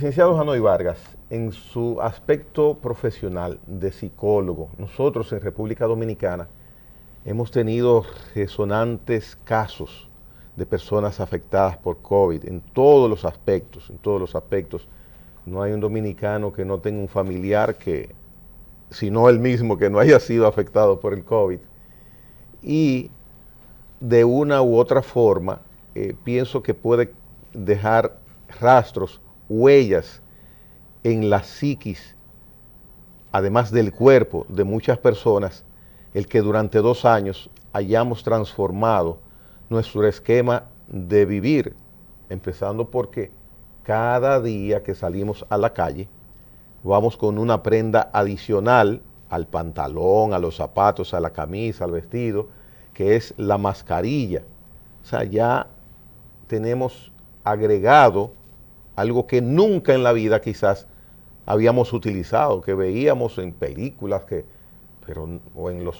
Licenciado Janoy Vargas, en su aspecto profesional de psicólogo, nosotros en República Dominicana hemos tenido resonantes casos de personas afectadas por COVID en todos los aspectos, en todos los aspectos. No hay un dominicano que no tenga un familiar que, si no él mismo, que no haya sido afectado por el COVID. Y de una u otra forma, pienso que puede dejar rastros, huellas en la psiquis, además del cuerpo de muchas personas, el que durante 2 años hayamos transformado nuestro esquema de vivir, empezando porque cada día que salimos a la calle, vamos con una prenda adicional al pantalón, a los zapatos, a la camisa, al vestido, que es la mascarilla. O sea, ya tenemos agregado algo que nunca en la vida quizás habíamos utilizado, que veíamos en películas, o en las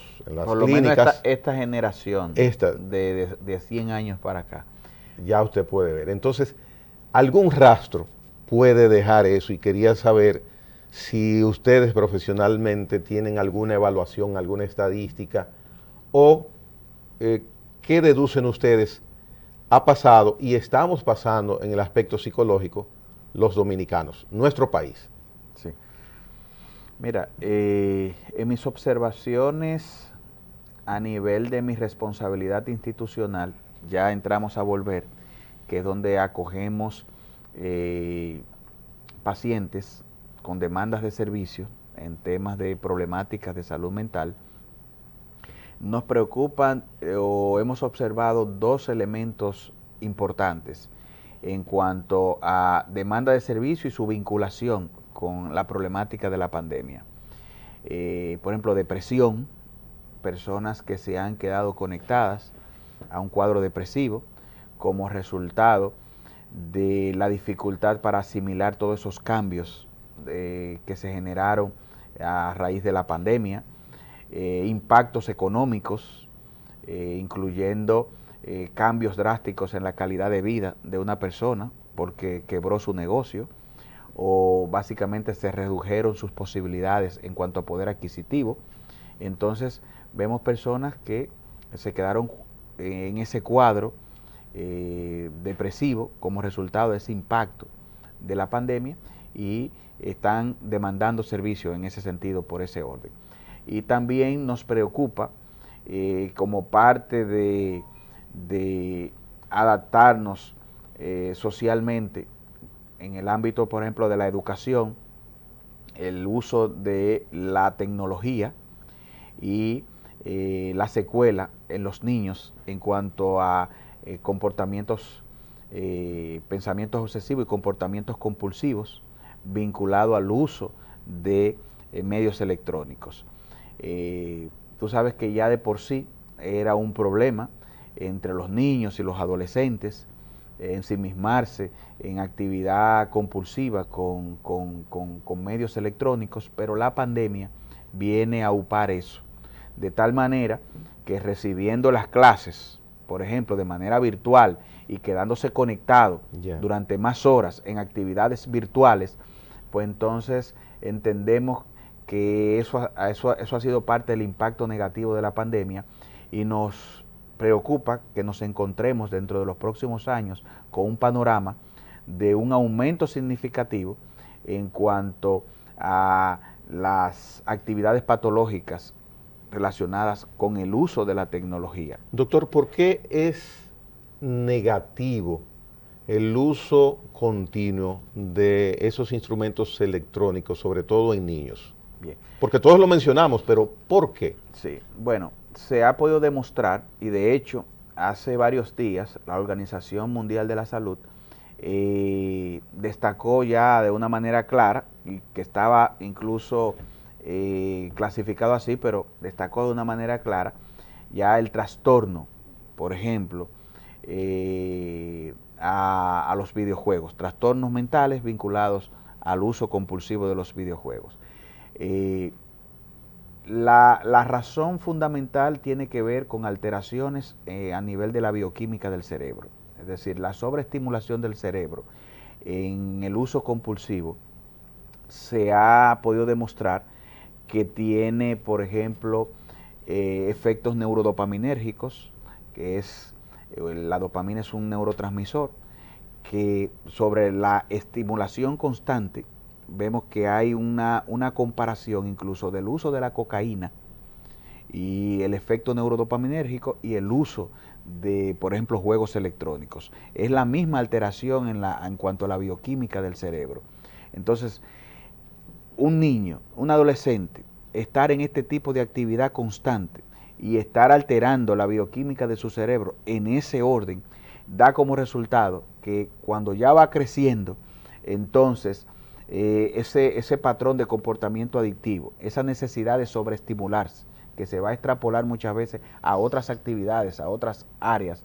Por lo clínicas. menos esta generación Esta, de 100 años para acá. ya usted puede ver. Entonces, algún rastro puede dejar eso, y quería saber si ustedes profesionalmente tienen alguna evaluación, alguna estadística, o qué deducen ustedes ha pasado y estamos pasando en el aspecto psicológico los dominicanos, nuestro país. Sí. Mira, en mis observaciones a nivel de mi responsabilidad institucional, ya entramos a Volver, que es donde acogemos pacientes con demandas de servicio en temas de problemáticas de salud mental. Nos preocupan o hemos observado 2 elementos importantes en cuanto a demanda de servicio y su vinculación con la problemática de la pandemia. Por ejemplo, depresión, personas que se han quedado conectadas a un cuadro depresivo como resultado de la dificultad para asimilar todos esos cambios que se generaron a raíz de la pandemia, impactos económicos, incluyendo cambios drásticos en la calidad de vida de una persona porque quebró su negocio o básicamente se redujeron sus posibilidades en cuanto a poder adquisitivo. Entonces vemos personas que se quedaron en ese cuadro depresivo como resultado de ese impacto de la pandemia y están demandando servicio en ese sentido por ese orden. Y también nos preocupa como parte de adaptarnos socialmente en el ámbito, por ejemplo, de la educación, el uso de la tecnología y la secuela en los niños en cuanto a comportamientos, pensamientos obsesivos y comportamientos compulsivos vinculados al uso de medios electrónicos. Tú sabes que ya de por sí era un problema entre los niños y los adolescentes ensimismarse en actividad compulsiva con medios electrónicos, pero la pandemia viene a upar eso, de tal manera que recibiendo las clases, por ejemplo, de manera virtual y quedándose conectado durante más horas en actividades virtuales, pues entonces entendemos que eso ha sido parte del impacto negativo de la pandemia y nos preocupa que nos encontremos dentro de los próximos años con un panorama de un aumento significativo en cuanto a las actividades patológicas relacionadas con el uso de la tecnología. Doctor, ¿por qué es negativo el uso continuo de esos instrumentos electrónicos, sobre todo en niños? Bien. Porque todos lo mencionamos, pero ¿por qué? Sí, bueno, se ha podido demostrar, y de hecho, hace varios días la Organización Mundial de la Salud destacó ya de una manera clara, y que estaba incluso clasificado así, pero destacó de una manera clara ya el trastorno, por ejemplo, a los videojuegos, trastornos mentales vinculados al uso compulsivo de los videojuegos. La razón fundamental tiene que ver con alteraciones a nivel de la bioquímica del cerebro, es decir, la sobreestimulación del cerebro en el uso compulsivo, se ha podido demostrar que tiene, por ejemplo, efectos neurodopaminérgicos, que es, la dopamina es un neurotransmisor, que sobre la estimulación constante, vemos que hay una comparación incluso del uso de la cocaína y el efecto neurodopaminérgico y el uso de, por ejemplo, juegos electrónicos. Es la misma alteración en cuanto a la bioquímica del cerebro. Entonces, un niño, un adolescente, estar en este tipo de actividad constante y estar alterando la bioquímica de su cerebro en ese orden, da como resultado que cuando ya va creciendo, entonces ese patrón de comportamiento adictivo, esa necesidad de sobreestimularse, que se va a extrapolar muchas veces a otras actividades, a otras áreas,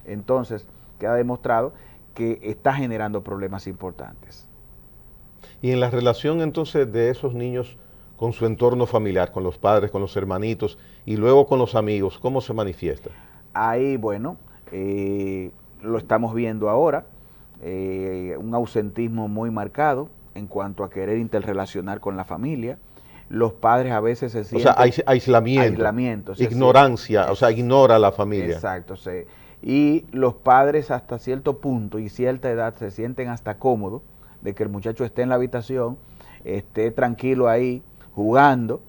entonces queda demostrado que está generando problemas importantes. Y en la relación entonces de esos niños con su entorno familiar, con los padres, con los hermanitos y luego con los amigos, ¿cómo se manifiesta? Ahí, bueno, lo estamos viendo ahora, un ausentismo muy marcado en cuanto a querer interrelacionar con la familia. Los padres a veces se sienten... O sea, aislamiento, ignorancia, sienten, o sea, ignora a la familia. Exacto, sí. Y los padres hasta cierto punto y cierta edad se sienten hasta cómodos de que el muchacho esté en la habitación, esté tranquilo ahí, jugando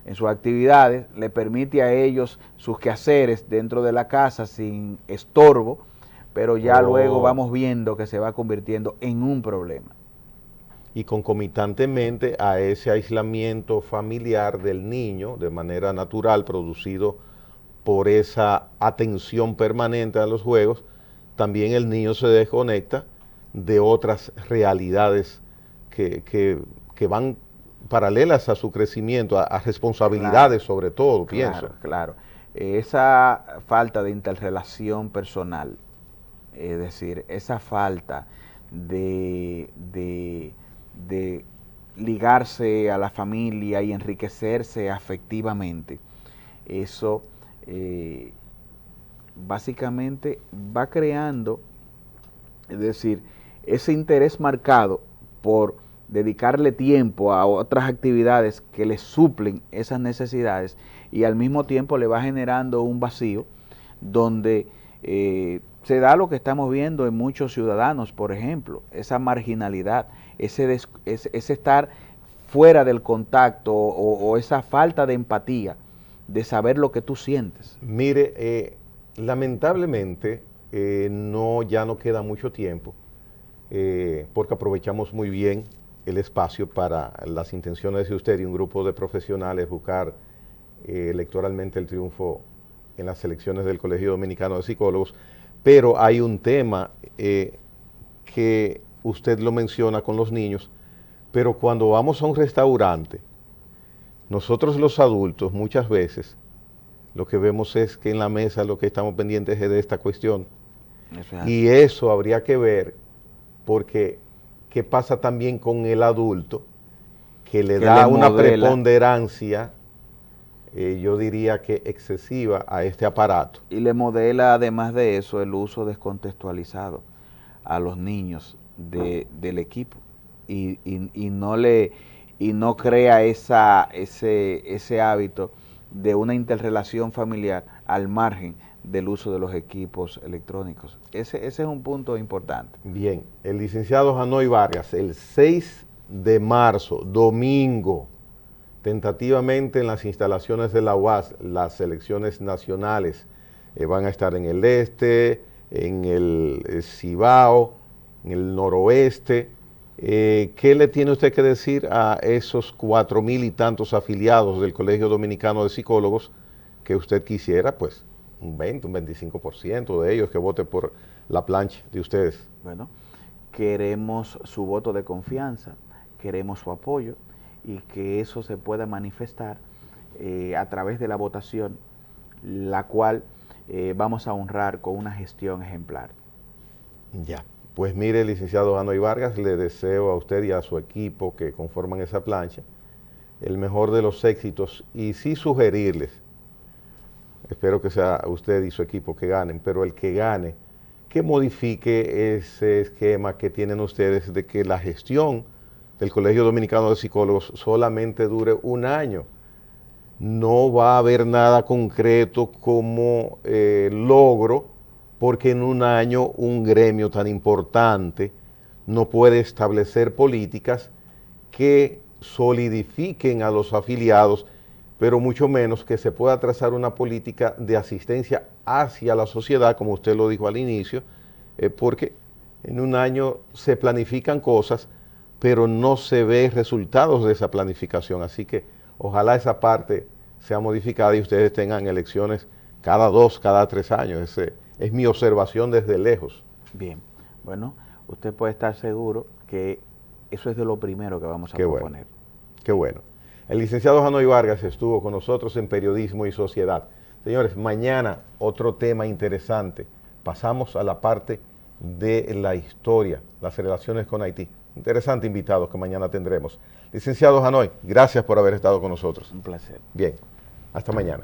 en sus actividades, le permite a ellos sus quehaceres dentro de la casa sin estorbo, pero ya luego vamos viendo que se va convirtiendo en un problema. Y concomitantemente a ese aislamiento familiar del niño, de manera natural, producido por esa atención permanente a los juegos, también el niño se desconecta de otras realidades que van paralelas a su crecimiento, a responsabilidades, claro, sobre todo, pienso. Claro. Esa falta de interrelación personal, es decir, esa falta de ligarse a la familia y enriquecerse afectivamente, eso básicamente va creando, es decir, ese interés marcado por dedicarle tiempo a otras actividades que le suplen esas necesidades y al mismo tiempo le va generando un vacío donde se da lo que estamos viendo en muchos ciudadanos, por ejemplo, esa marginalidad, ese estar fuera del contacto o esa falta de empatía, de saber lo que tú sientes. Mire, lamentablemente ya no queda mucho tiempo, porque aprovechamos muy bien el espacio para las intenciones de usted y un grupo de profesionales buscar electoralmente el triunfo en las elecciones del Colegio Dominicano de Psicólogos, pero hay un tema que usted lo menciona con los niños, pero cuando vamos a un restaurante, nosotros los adultos muchas veces lo que vemos es que en la mesa lo que estamos pendientes es de esta cuestión. Y eso habría que ver, porque ¿qué pasa también con el adulto que le da una preponderancia, yo diría que excesiva, a este aparato? Y le modela además de eso el uso descontextualizado a los niños del equipo y no crea ese hábito de una interrelación familiar al margen del uso de los equipos electrónicos. Ese es un punto importante. Bien, el licenciado Janoy Vargas, el 6 de marzo, domingo, tentativamente en las instalaciones de la UAS, las selecciones nacionales van a estar en el este, en el Cibao, en el noroeste. ¿Qué le tiene usted que decir a esos 4,000 y tantos afiliados del Colegio Dominicano de Psicólogos que usted quisiera, pues, un 20, un 25% de ellos que vote por la plancha de ustedes? Bueno, queremos su voto de confianza, queremos su apoyo y que eso se pueda manifestar a través de la votación, la cual vamos a honrar con una gestión ejemplar. Ya. Pues mire, licenciado Janoy Vargas, le deseo a usted y a su equipo que conforman esa plancha el mejor de los éxitos y sí sugerirles, espero que sea usted y su equipo que ganen, pero el que gane, que modifique ese esquema que tienen ustedes de que la gestión del Colegio Dominicano de Psicólogos solamente dure un año. No va a haber nada concreto como logro, porque en un año un gremio tan importante no puede establecer políticas que solidifiquen a los afiliados, pero mucho menos que se pueda trazar una política de asistencia hacia la sociedad, como usted lo dijo al inicio, porque en un año se planifican cosas, pero no se ve resultados de esa planificación. Así que ojalá esa parte sea modificada y ustedes tengan elecciones cada 2, cada 3 años. Ese es mi observación desde lejos. Bien, bueno, usted puede estar seguro que eso es de lo primero que vamos a proponer. Bueno, qué bueno. El licenciado Janoy Vargas estuvo con nosotros en Periodismo y Sociedad. Señores, mañana otro tema interesante. Pasamos a la parte de la historia, las relaciones con Haití. Interesante invitado que mañana tendremos. Licenciado Janoy, gracias por haber estado con nosotros. Un placer. Bien, hasta mañana.